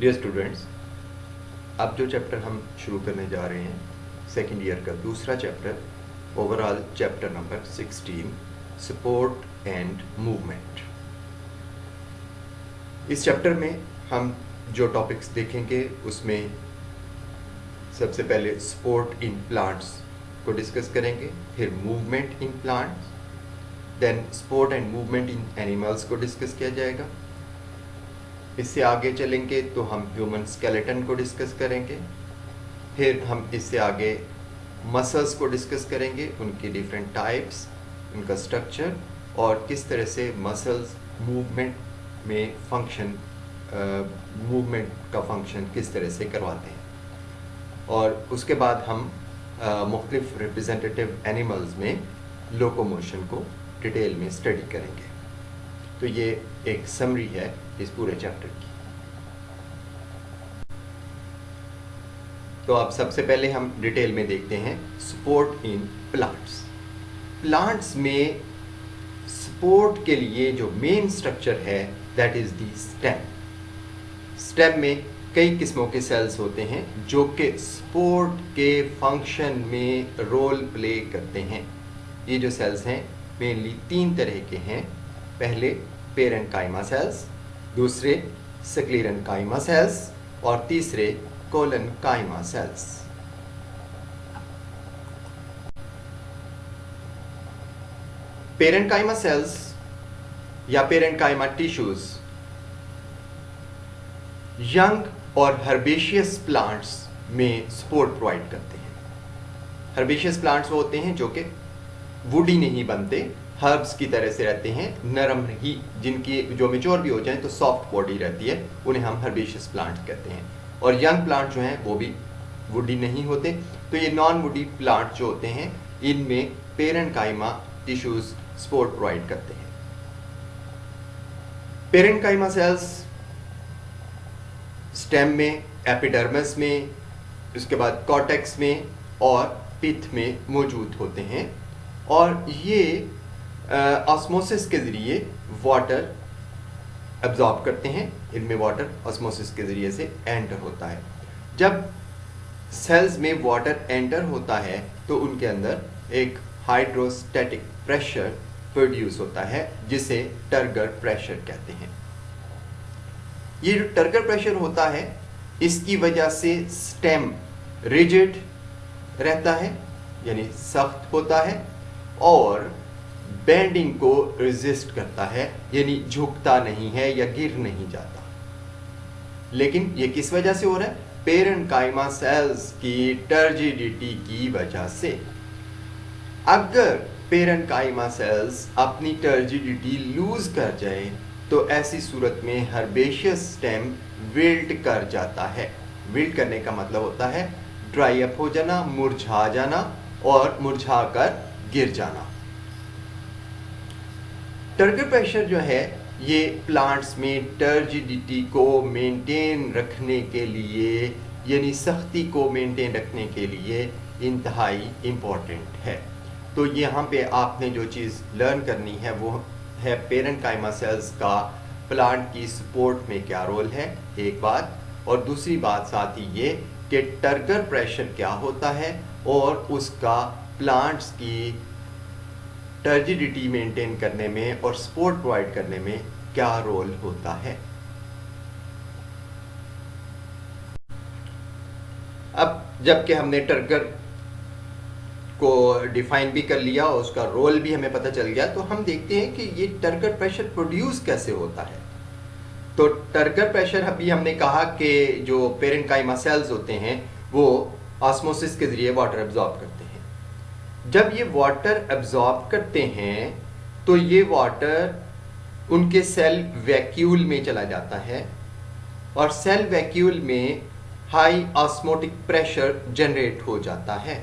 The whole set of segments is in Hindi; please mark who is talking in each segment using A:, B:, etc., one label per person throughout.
A: डियर स्टूडेंट्स, अब जो चैप्टर हम शुरू करने जा रहे हैं सेकेंड ईयर का दूसरा chapter, overall chapter number 16, support and movement. इस चैप्टर में हम जो टॉपिक्स देखेंगे उसमें सबसे पहले सपोर्ट इन प्लांट्स को डिस्कस करेंगे, फिर movement in plants, then support and movement in animals को डिस्कस किया जाएगा। इससे आगे चलेंगे तो हम ह्यूमन स्केलेटन को डिस्कस करेंगे, फिर हम इससे आगे मसल्स को डिस्कस करेंगे, उनके डिफरेंट टाइप्स, उनका स्ट्रक्चर और किस तरह से मसल्स मूवमेंट में फंक्शन मूवमेंट का फंक्शन किस तरह से करवाते हैं। और उसके बाद हम मुख्तलिफ रिप्रेजेंटेटिव एनिमल्स में लोकोमोशन को डिटेल में स्टडी करेंगे। तो ये एक समरी है इस पूरे चैप्टर की। तो अब सबसे पहले हम डिटेल में देखते हैं सपोर्ट इन प्लांट्स। प्लांट्स में सपोर्ट के लिए जो मेन स्ट्रक्चर है that is the stem. Stem में कई किस्मों के सेल्स होते हैं जो कि सपोर्ट के फंक्शन में रोल प्ले करते हैं। ये जो सेल्स हैं मेनली 3 तरह के हैं। पहले पेरेन्काइमा सेल्स, दूसरे स्क्लेरेन्काइमा सेल्स और तीसरे कोलेन्काइमा सेल्स। पेरेन्काइमा सेल्स या पेरेन्काइमा टिश्यूज यंग और हर्बेशियस प्लांट्स में सपोर्ट प्रोवाइड करते हैं। हर्बेशियस प्लांट्स वो होते हैं जो कि वुडी नहीं बनते, हर्ब्स की तरह से रहते हैं, नरम ही, जिनकी जो मेच्योर भी हो जाए तो सॉफ्ट बॉडी रहती है, उन्हें हम हर्बेशियस प्लांट्स कहते हैं। और यंग प्लांट जो हैं वो भी वुडी नहीं होते। तो ये नॉन वुडी प्लांट जो होते हैं इनमें पेरेन्काइमा टिश्यूज सपोर्ट प्रोवाइड करते हैं। पेरेन्काइमा सेल्स स्टेम में, एपिडर्मिस में, उसके बाद कॉर्टेक्स में और पिथ में मौजूद होते हैं और ये ऑस्मोसिस के ज़रिए वाटर एब्जॉर्ब करते हैं। इनमें वाटर ऑस्मोसिस के ज़रिए से एंटर होता है। जब सेल्स में वाटर एंटर होता है तो उनके अंदर एक हाइड्रोस्टैटिक प्रेशर प्रोड्यूस होता है जिसे टर्गर प्रेशर कहते हैं। ये जो टर्गर प्रेशर होता है इसकी वजह से स्टेम रिजिड रहता है, यानी सख्त होता है और बेंडिंग को रेजिस्ट करता है, यानी झुकता नहीं है या गिर नहीं जाता। लेकिन ये किस वजह से हो रहा है? पेरेन्काइमा सेल्स की टर्जिडिटी की वजह से। अगर पेरेन्काइमा सेल्स अपनी टर्जिडिटी लूज कर जाए तो ऐसी सूरत में हर्बेशियस स्टेम विल्ट कर जाता है। विल्ट करने का मतलब होता है ड्राई अप हो जाना, मुरझा जाना और मुरझा कर गिर जाना। टर्गर प्रेशर जो है ये प्लांट्स में टर्जिडिटी को मेंटेन रखने के लिए, यानी सख्ती को मेंटेन रखने के लिए इंतहाई इम्पोर्टेंट है। तो यहाँ पे आपने जो चीज़ लर्न करनी है वो है पेरेन्काइमा सेल्स का प्लांट की सपोर्ट में क्या रोल है, एक बात। और दूसरी बात साथ ही ये कि टर्गर प्रेशर क्या होता है और उसका प्लांट्स की टर्जिडिटी मेंटेन करने में और सपोर्ट प्रोवाइड करने में क्या रोल होता है। अब जबकि हमने टर्गर को डिफाइन भी कर लिया और उसका रोल भी हमें पता चल गया, तो हम देखते हैं कि ये टर्गर प्रेशर प्रोड्यूस कैसे होता है। तो टर्गर प्रेशर अभी हमने कहा कि जो पेरेन्काइमा सेल्स होते हैं वो ऑस्मोसिस के जरिए वाटर एब्जॉर्ब करते हैं। जब ये वाटर एब्जॉर्ब करते हैं तो ये वाटर उनके सेल वैक्यूल में चला जाता है और सेल वैक्यूल में हाई ऑस्मोटिक प्रेशर जनरेट हो जाता है।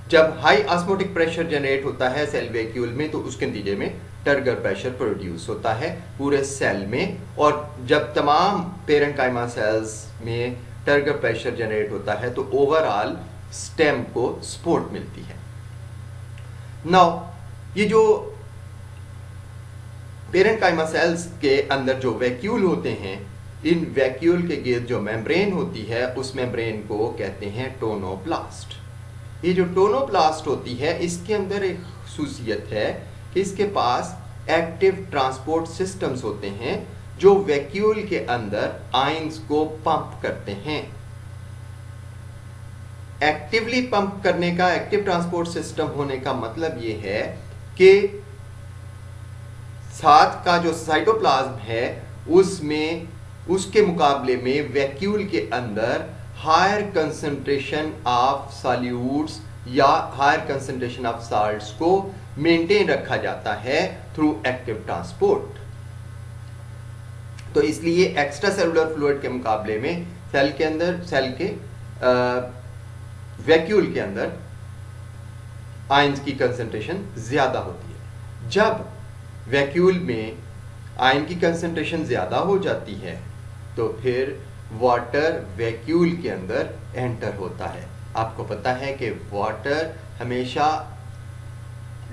A: जब हाई ऑस्मोटिक प्रेशर जनरेट होता है सेल वैक्यूल में तो उसके नतीजे में टर्गर प्रेशर प्रोड्यूस होता है पूरे सेल में। और जब तमाम पेरेन्काइमा सेल्स में टर्गर प्रेशर जनरेट होता है तो ओवरऑल स्टेम को सपोर्ट मिलती है। नाउ ये जो पेरेन्काइमा सेल्स के अंदर जो वैक्यूल होते हैं इन वैक्यूल के गिर्द जो मेम्ब्रेन होती है उस मेम्ब्रेन को कहते हैं टोनोप्लास्ट। ये जो टोनोप्लास्ट होती है इसके अंदर एक खासियत है कि इसके पास एक्टिव ट्रांसपोर्ट सिस्टम्स होते हैं जो वैक्यूल के अंदर आयंस को पंप करते हैं। एक्टिवली पंप करने का, एक्टिव ट्रांसपोर्ट सिस्टम होने का मतलब ये है कि साथ का जो साइटोप्लाज्म है उसमें उसके मुकाबले में वैक्यूल के अंदर हायर कंसंट्रेशन ऑफ सॉल्यूट्स या हायर कंसंट्रेशन ऑफ साल्ट्स को मेंटेन रखा जाता है थ्रू एक्टिव ट्रांसपोर्ट। तो इसलिए एक्स्ट्रा सेलुलर फ्लूइड के मुकाबले में सेल के अंदर, सेल के वैक्यूल के अंदर आयंस की कंसंट्रेशन ज्यादा होती है। जब वैक्यूल में आयन की कंसंट्रेशन ज्यादा हो जाती है तो फिर वाटर वैक्यूल के अंदर एंटर होता है। आपको पता है कि वाटर हमेशा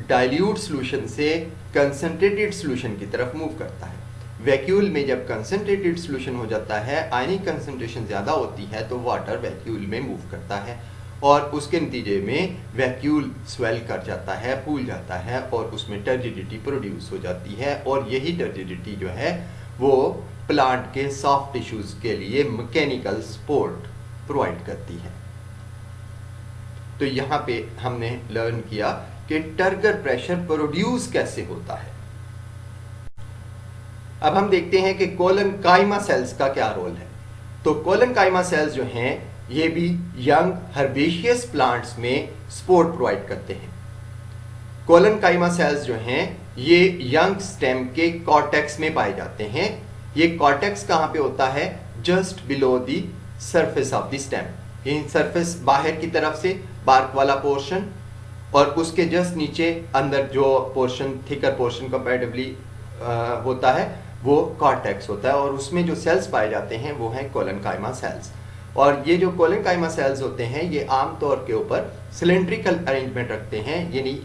A: डाइल्यूट सॉल्यूशन से कंसंट्रेटेड सॉल्यूशन की तरफ मूव करता है। वैक्यूल में जब कंसंट्रेटेड सॉल्यूशन हो जाता है, आयनिक कंसंट्रेशन ज़्यादा होती है तो वाटर वैक्यूल में मूव करता है और उसके नतीजे में वैक्यूल स्वेल कर जाता है, फूल जाता है और उसमें टर्जिडिटी प्रोड्यूस हो जाती है और यही टर्जिडिटी जो है वो प्लांट के सॉफ्ट टिश्यूज के लिए मैकेनिकल सपोर्ट प्रोवाइड करती है। तो यहाँ पे हमने लर्न किया कि टर्गर प्रेशर प्रोड्यूस कैसे होता है। अब हम देखते हैं कि कोलनकाइमा सेल्स का क्या रोल है। तो कोलनकाइमा सेल्स जो हैं ये भी यंग हर्बेशियस प्लांट्स में सपोर्ट प्रोवाइड करते हैं। कोलनकाइमा सेल्स जो हैं ये यंग स्टेम के कॉर्टेक्स में पाए जाते हैं। ये कॉर्टेक्स कहाँ पे होता है? Just below the surface of the stem. In surface बाहर की तरफ से बार्क वाला पोर्शन और उसके जस्ट नीचे अंदर जो पोर्शन, थिकर पोर्शन कंपैरेटिवली होता है वो कॉर्टेक्स होता है और उसमें जो सेल्स पाए जाते हैं वो हैं कोलनकाइमा सेल्स। और ये जो कोलनकाइमा सेल्स होते हैं ये आमतौर के ऊपर सिलेंड्रिकल अरेंजमेंट रखते हैं, यानी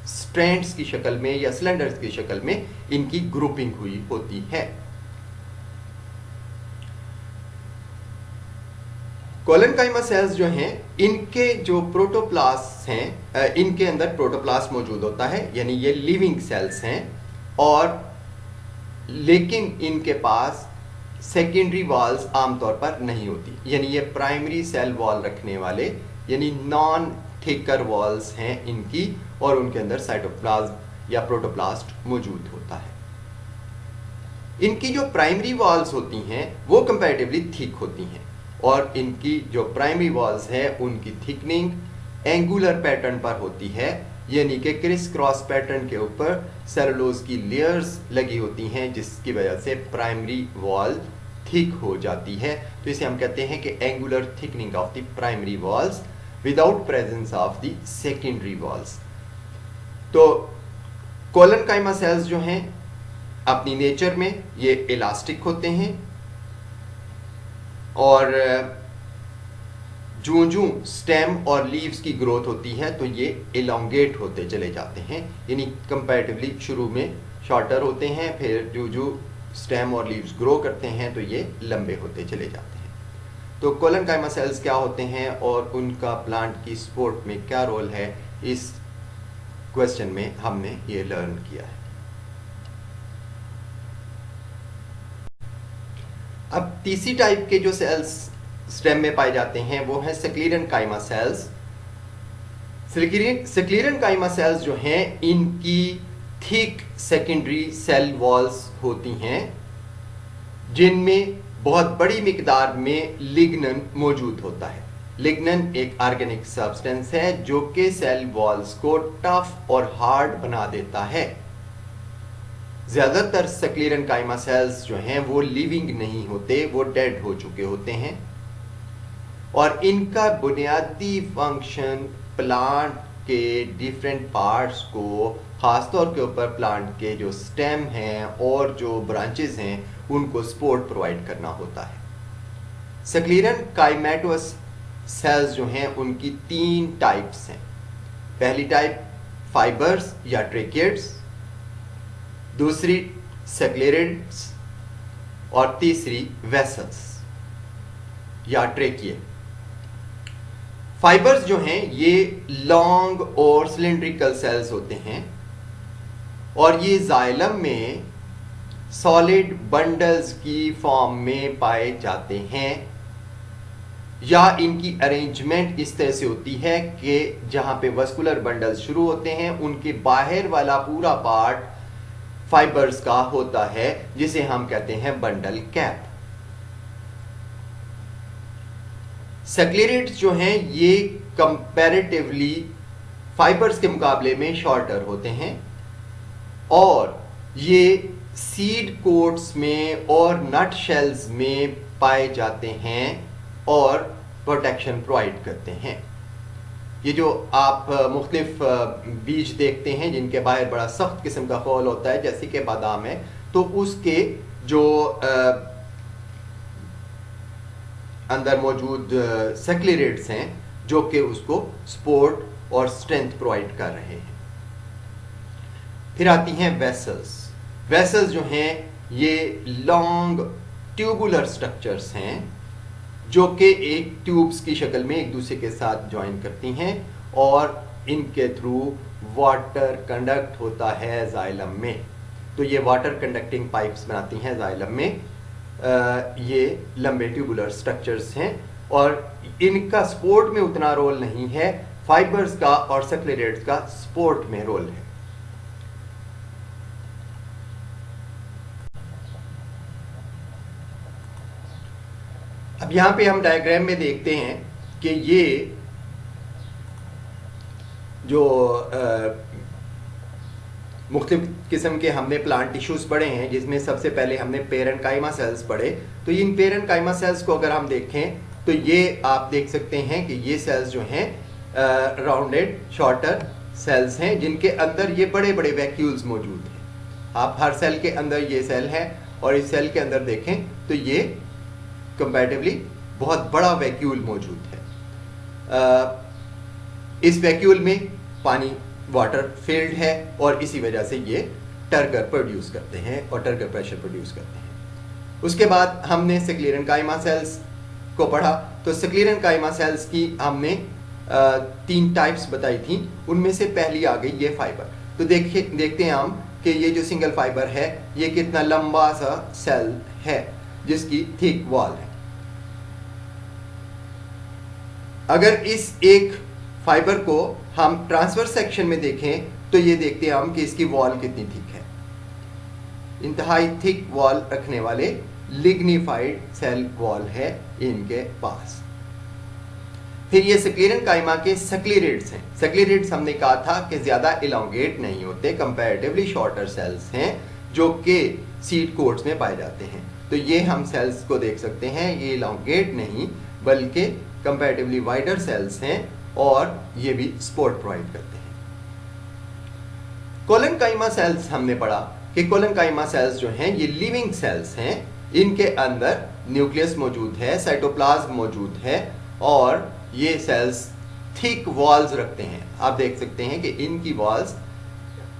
A: स्ट्रैंड्स की शक्ल में या सिलेंडर्स की शक्ल में इनकी ग्रुपिंग हुई होती है। कोलनकाइमा सेल्स जो हैं इनके जो प्रोटोप्लास्ट हैं, इनके अंदर प्रोटोप्लास्ट मौजूद होता है, यानी ये लिविंग सेल्स हैं और लेकिन इनके पास सेकेंडरी वॉल्स आमतौर पर नहीं होती, यानी ये प्राइमरी सेल वॉल रखने वाले यानी नॉन थिकर वॉल्स हैं इनकी और उनके अंदर साइटोप्लाज्म या प्रोटोप्लास्ट मौजूद होता है। इनकी जो प्राइमरी वॉल्स होती हैं वो कंपैरेटिवली थिक होती हैं और इनकी जो प्राइमरी वॉल्स है उनकी थिकनिंग एंगुलर पैटर्न पर होती है, यानी कि क्रिस क्रॉस पैटर्न के ऊपर सेलुलोज की लेयर्स लगी होती हैं जिसकी वजह से प्राइमरी वॉल थिक हो जाती है। तो इसे हम कहते हैं कि angular thickening of the primary walls without presence of the secondary walls. तो कोलनकाइमा सेल्स जो हैं अपनी नेचर में ये इलास्टिक होते हैं और जूं-जूं स्टेम और लीव्स की ग्रोथ होती है तो ये इलोंगेट होते चले जाते हैं, यानी कंपैरेटिवली शुरू में शॉर्टर होते हैं, फिर जो स्टेम और लीव्स ग्रो करते हैं तो ये लंबे होते चले जाते हैं। तो कोलनकाइमा सेल्स क्या होते हैं और उनका प्लांट की सपोर्ट में क्या रोल है, इस क्वेश्चन में हमने ये लर्न किया है। अब तीसरी टाइप के जो सेल्स स्टेम में पाए जाते हैं वो है सेक्लेरेनकाइमा सेल्स। सेक्लेरेनकाइमा सेल्स जो हैं इनकी थिक सेकेंडरी सेल वॉल्स होती हैं जिनमें बहुत बड़ी मिकदार में लिग्नन मौजूद होता है। लिग्नन एक ऑर्गेनिक सब्सटेंस है जो कि सेल वॉल्स को टफ और हार्ड बना देता है। ज्यादातर सेक्लेरेनकाइमा सेल्स जो हैं वो लिविंग नहीं होते, वो डेड हो चुके होते हैं और इनका बुनियादी फंक्शन प्लांट के डिफरेंट पार्ट्स को, खासतौर के ऊपर प्लांट के जो स्टेम हैं और जो ब्रांचेस हैं उनको सपोर्ट प्रोवाइड करना होता है। सेक्लेरेनकाइमेटोस सेल्स जो हैं उनकी 3 टाइप्स हैं। पहली टाइप फाइबर्स या ट्रेकियड्स, दूसरी सेक्लेरिड्स और तीसरी वेसल्स या ट्रेकिए। फाइबर्स जो हैं ये लॉन्ग और सिलेंड्रिकल सेल्स होते हैं और ये जाइलम में सॉलिड बंडल्स की फॉर्म में पाए जाते हैं, या इनकी अरेंजमेंट इस तरह से होती है कि जहां पे वस्कुलर बंडल्स शुरू होते हैं उनके बाहर वाला पूरा पार्ट फाइबर्स का होता है, जिसे हम कहते हैं बंडल कैप। सेक्लेरेट्स जो हैं ये कंपैरेटिवली फाइबर्स के मुकाबले में शॉर्टर होते हैं और ये सीड कोट्स में और नट शेल्स में पाए जाते हैं और प्रोटेक्शन प्रोवाइड करते हैं। ये जो आप मुख्तलिफ बीज देखते हैं जिनके बाहर बड़ा सख्त किस्म का खोल होता है जैसे कि बादाम है, तो उसके जो अंदर मौजूद सेक्लेरेट्स हैं जो कि उसको सपोर्ट और स्ट्रेंथ प्रोवाइड कर रहे हैं। फिर आती हैं वेसल्स। वेसल्स जो हैं ये लॉन्ग ट्यूबुलर स्ट्रक्चर्स हैं जो कि एक ट्यूब्स की शक्ल में एक दूसरे के साथ ज्वाइन करती हैं और इनके थ्रू वाटर कंडक्ट होता है जाइलम में। तो ये वाटर कंडक्टिंग पाइप्स बनाती हैं जाइलम में। ये लंबे ट्यूबुलर स्ट्रक्चर्स हैं और इनका सपोर्ट में उतना रोल नहीं है, फाइबर्स का और सेक्लेरेट्स का सपोर्ट में रोल है। अब यहां पे हम डायग्राम में देखते हैं कि ये जो मुख्तलिफ किस्म के हमने प्लांट टिश्यूज पढ़े हैं, जिसमें सबसे पहले हमने पेरेन्काइमा सेल्स पढ़े। तो इन पेरेन्काइमा सेल्स को अगर हम देखें तो ये आप देख सकते हैं कि ये सेल्स जो हैं राउंडेड शॉर्टर सेल्स हैं जिनके अंदर ये बड़े बड़े वैक्यूल्स मौजूद हैं। आप हर सेल के अंदर ये सेल है और इस सेल के अंदर देखें तो ये कंपैरेटिवली बहुत बड़ा वैक्यूल मौजूद है। इस वैक्यूल में पानी वाटर फील्ड है और इसी वजह से ये टर्गर प्रोड्यूस करते हैं और टर्गर प्रेशर प्रोड्यूस करते हैं। उसके बाद हमने सेक्लेरेन्काइमा सेल्स को पढ़ा। तो सेक्लेरेन्काइमा सेल्स की हमने 3 टाइप्स बताई थी, उनमें से पहली आ गई ये फाइबर। तो देखते हैं हम कि ये जो सिंगल फाइबर है ये कितना लंबा सा सेल है जिसकी थिक वॉल है। अगर इस एक फाइबर को हम ट्रांसवर्स सेक्शन में देखें तो ये देखते हैं हम कि इसकी वॉल कितनी थिक है। इंतहाई थिक वॉल रखने वाले लिग्निफाइड सेल वॉल है इनके पास। फिर ये सेक्लेरेन्काइमा के सेक्लेरेट्स हैं। सेक्लेरेट्स हमने कहा था कि ज्यादा इलोंगेट नहीं होते, कंपैरेटिवली शॉर्टर सेल्स हैं जो कि सीड कोट्स में पाए जाते हैं। तो ये हम सेल्स को देख सकते हैं, ये इलोंगेट नहीं बल्कि कंपैरेटिवली वाइडर सेल्स हैं और ये भी सपोर्ट प्रोवाइड करते हैं। कोलेनकाइमा सेल्स हमने पढ़ा कि कोलेनकाइमा सेल्स जो हैं ये लिविंग सेल्स हैं। इनके अंदर न्यूक्लियस मौजूद है, साइटोप्लाज्म मौजूद है और ये सेल्स थिक वॉल्स रखते हैं। आप देख सकते हैं कि इनकी वॉल्स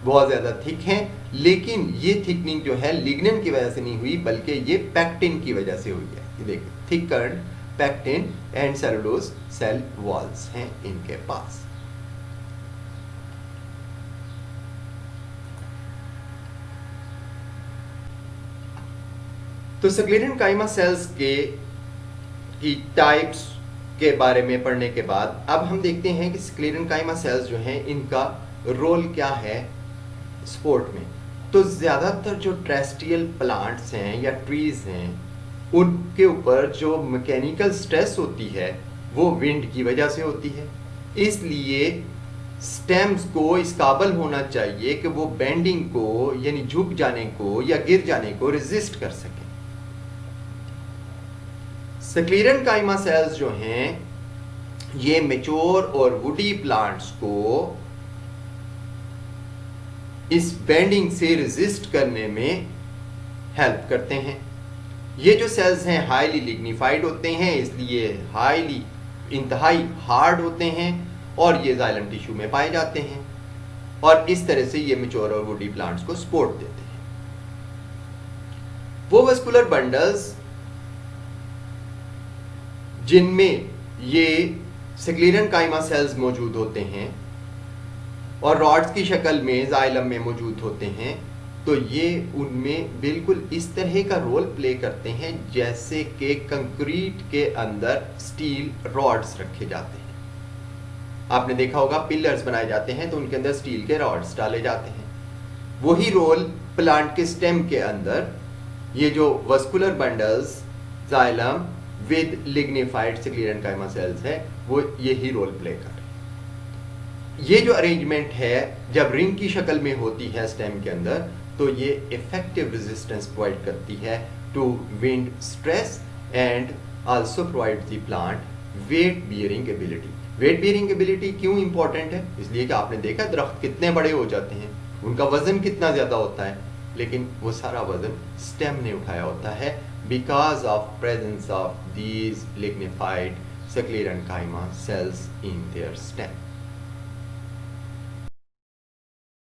A: बहुत ज़्यादा थिक हैं, लेकिन ये थिकनिंग जो है लिग्निन की वजह से नहीं हुई बल्कि ये पैक्टिन की वजह से हुई है। ये देखिए thickened pectin and cellulose cell walls हैं इनके पास। तो सेक्लेरेन्काइमा सेल्स की टाइप्स के बारे में पढ़ने के बाद अब हम देखते हैं कि सेक्लेरेन्काइमा सेल्स जो हैं इनका रोल क्या है सपोर्ट में। तो ज़्यादातर जो टेरेस्ट्रियल प्लांट्स हैं या ट्रीज हैं उनके ऊपर जो मैकेनिकल स्ट्रेस होती है वो विंड की वजह से होती है, इसलिए स्टेम्स को इस काबिल होना चाहिए कि वो बेंडिंग को यानी झुक जाने को या गिर जाने को रेजिस्ट कर सके। सेक्लेरेन्काइमा सेल्स जो हैं ये मैच्योर और वुडी प्लांट्स को इस बेंडिंग से रेजिस्ट करने में हेल्प करते हैं। ये जो सेल्स हैं हाईली लिग्निफाइड होते हैं, इसलिए हाईली इंतहाई हार्ड होते हैं और ये जाइलम टिश्यू में पाए जाते हैं और इस तरह से ये मैच्योर और वुडी प्लांट्स को सपोर्ट देते हैं। वो वस्कुलर बंडल्स जिनमें ये सेक्लेरेनकाइमा सेल्स मौजूद होते हैं और रॉड्स की शक्ल में जाइलम में मौजूद होते हैं, तो ये उनमें बिल्कुल इस तरह का रोल प्ले करते हैं जैसे कि कंक्रीट के अंदर स्टील रॉड्स रखे जाते हैं। आपने देखा होगा पिलर्स बनाए जाते हैं तो उनके अंदर स्टील के रॉड्स डाले जाते हैं। वही रोल प्लांट के स्टेम के अंदर ये जो vascular bundles xylem with lignified sclerenchyma cells है वो यही रोल प्ले कर रहे हैं। ये जो अरेंजमेंट है जब रिंग की शक्ल में होती है स्टेम के अंदर, तो ये इफेक्टिव रेजिस्टेंस प्रोवाइड करती है to wind stress and also provide the plant weight bearing ability. Weight bearing ability क्यों इंपॉर्टेंट है? इसलिए कि आपने देखा दरख्त कितने बड़े हो जाते हैं, उनका वजन कितना ज्यादा होता है, लेकिन वो सारा वजन स्टेम ने उठाया होता है because of presence of these lignified sclerenchyma cells in their stem.